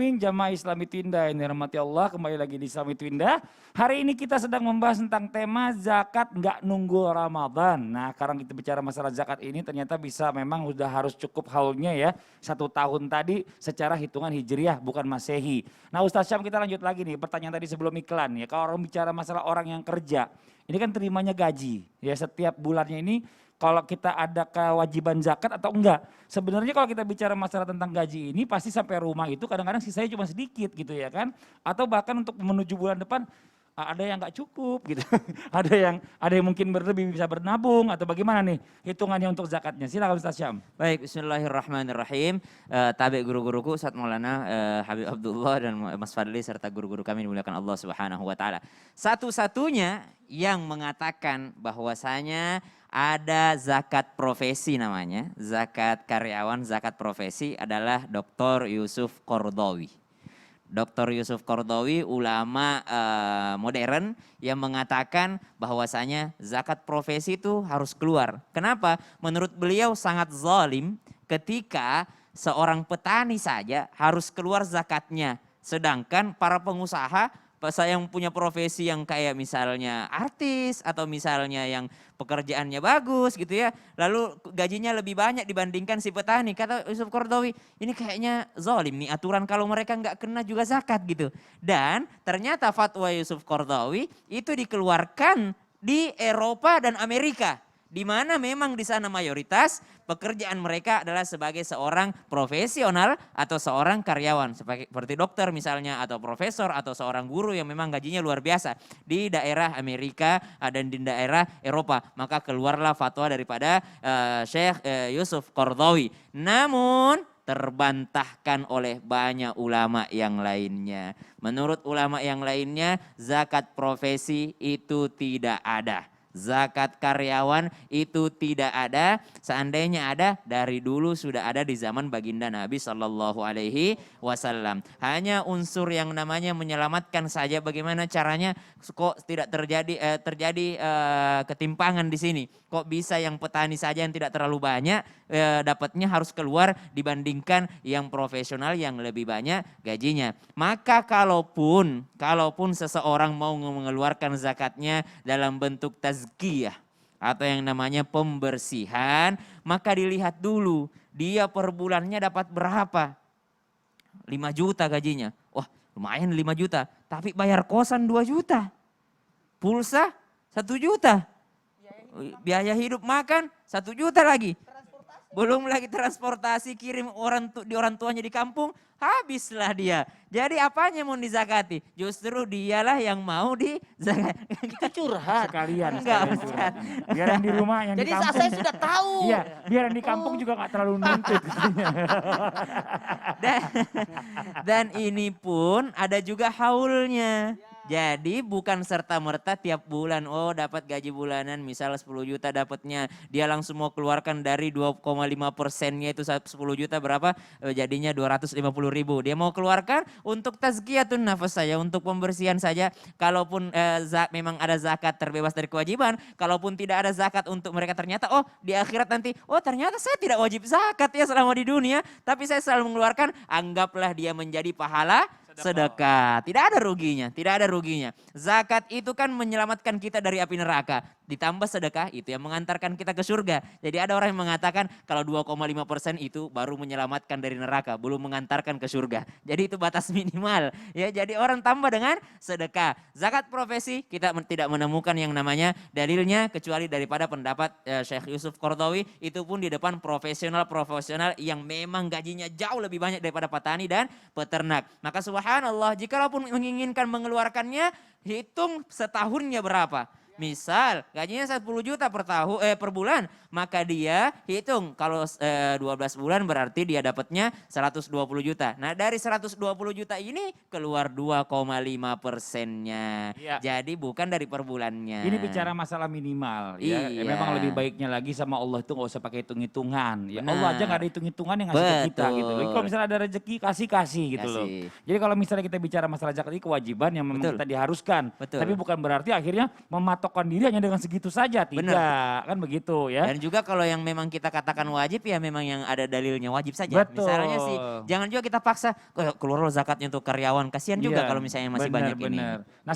alamin, jamaah Islami Twinda ini rahmati Allah, kembali lagi di Islami Twinda. Hari ini kita sedang membahas tentang tema zakat nggak nunggu Ramadan. Nah, sekarang kita bicara masalah zakat ini ternyata bisa memang udah harus cukup haulnya ya. 1 tahun tadi secara hitungan hijriah bukan masehi. Nah, Ustaz Syam kita lanjut lagi nih, pertanyaan tadi sebelum iklan ya. Kalau orang bicara masalah orang yang kerja, ini kan terimanya gaji ya setiap bulannya ini. Kalau kita ada kewajiban zakat atau enggak. Sebenarnya kalau kita bicara masalah tentang gaji ini pasti sampai rumah itu kadang-kadang sisanya cuma sedikit gitu ya kan. Atau bahkan untuk menuju bulan depan ada yang enggak cukup gitu. ada yang mungkin berlebih bisa bernabung atau bagaimana nih hitungannya untuk zakatnya. Silakan Ustaz Syam. Baik, bismillahirrahmanirrahim. Tabe guru-guruku Ustaz Maulana Habib Abdullah dan Mas Fadli serta guru-guru kami dimuliakan Allah Subhanahu wa taala. Satu-satunya yang mengatakan bahwasanya ada zakat profesi namanya, zakat karyawan, zakat profesi adalah Dr. Yusuf Qaradawi. Dr. Yusuf Qaradawi ulama modern yang mengatakan bahwasanya zakat profesi itu harus keluar. Kenapa? Menurut beliau sangat zalim ketika seorang petani saja harus keluar zakatnya. Sedangkan para pengusaha saya yang punya profesi yang kayak misalnya artis atau misalnya yang pekerjaannya bagus gitu ya. Lalu gajinya lebih banyak dibandingkan si petani. Kata Yusuf Qaradawi, ini kayaknya zalim nih aturan kalau mereka nggak kena juga zakat gitu. Dan ternyata fatwa Yusuf Qaradawi itu dikeluarkan di Eropa dan Amerika. Di mana memang di sana mayoritas pekerjaan mereka adalah sebagai seorang profesional atau seorang karyawan. Seperti dokter misalnya atau profesor atau seorang guru yang memang gajinya luar biasa. Di daerah Amerika dan di daerah Eropa. Maka keluarlah fatwa daripada Syekh Yusuf Qaradawi. Namun terbantahkan oleh banyak ulama yang lainnya. Menurut ulama yang lainnya zakat profesi itu tidak ada. Zakat karyawan itu tidak ada, seandainya ada dari dulu sudah ada di zaman baginda Nabi Shallallahu Alaihi Wasallam. Hanya unsur yang namanya menyelamatkan saja bagaimana caranya kok tidak terjadi ketimpangan di sini. Kok bisa yang petani saja yang tidak terlalu banyak dapatnya harus keluar dibandingkan yang profesional yang lebih banyak gajinya. Maka kalaupun seseorang mau mengeluarkan zakatnya dalam bentuk tazkiyah atau yang namanya pembersihan, maka dilihat dulu dia per bulannya dapat berapa. 5 juta gajinya. Wah, lumayan 5 juta, tapi bayar kosan 2 juta. Pulsa 1 juta. Biaya hidup makan 1 juta lagi. Belum lagi transportasi kirim orang tuanya di kampung, habislah dia. Jadi apanya mau dizakati? Justru dialah yang mau dizakati. Kita curhat. Sekalian Enggak, biar yang di rumah yang Jadi di kampung. saya sudah tahu. Iya, biar yang di kampung juga gak terlalu nuntut. Dan ini pun ada juga haulnya. Jadi bukan serta-merta tiap bulan, oh dapat gaji bulanan misal 10 juta dapatnya. Dia langsung mau keluarkan dari 2,5%-nya itu 10 juta berapa? Jadinya 250 ribu. Dia mau keluarkan untuk tazkiyatun nafas saja, untuk pembersihan saja. Kalaupun memang ada zakat terbebas dari kewajiban. Kalaupun tidak ada zakat untuk mereka ternyata, oh di akhirat nanti, oh ternyata saya tidak wajib zakat ya selama di dunia. Tapi saya selalu mengeluarkan, anggaplah dia menjadi pahala sedekah. Tidak ada ruginya, tidak ada ruginya. Zakat itu kan menyelamatkan kita dari api neraka. Ditambah sedekah itu yang mengantarkan kita ke surga. Jadi ada orang yang mengatakan kalau 2,5% itu baru menyelamatkan dari neraka, belum mengantarkan ke surga. Jadi itu batas minimal. Ya, jadi orang tambah dengan sedekah. Zakat profesi kita tidak menemukan yang namanya dalilnya kecuali daripada pendapat Syekh Yusuf Qaradawi, itu pun di depan profesional yang memang gajinya jauh lebih banyak daripada petani dan peternak. Maka subhanallah, jikalaupun menginginkan mengeluarkannya, hitung setahunnya berapa. Misal gajinya 10 juta per bulan, maka dia hitung kalau 12 bulan berarti dia dapatnya 120 juta. Nah dari 120 juta ini keluar 2,5%-nya. Ya. Jadi bukan dari per bulannya. Ini bicara masalah minimal ya. Iya. Memang lebih baiknya lagi sama Allah itu gak usah pakai hitung-hitungan. Ya Benar. Allah aja gak ada hitung-hitungan yang ngasih ke kita Betul. gitu loh. Kalau misalnya ada rezeki kasih gitu loh. Jadi kalau misalnya kita bicara masalah zakat ini kewajiban yang memang Betul. kita diharuskan. Betul. Tapi bukan berarti akhirnya mematok mematokkan diri hanya dengan segitu saja, tidak, Benar. kan begitu ya. Dan juga kalau yang memang kita katakan wajib ya memang yang ada dalilnya wajib saja. Betul. Misalnya sih jangan juga kita paksa keluar zakatnya untuk karyawan. Kasihan juga Iya, kalau misalnya masih benar, banyak ini. benar. Nah,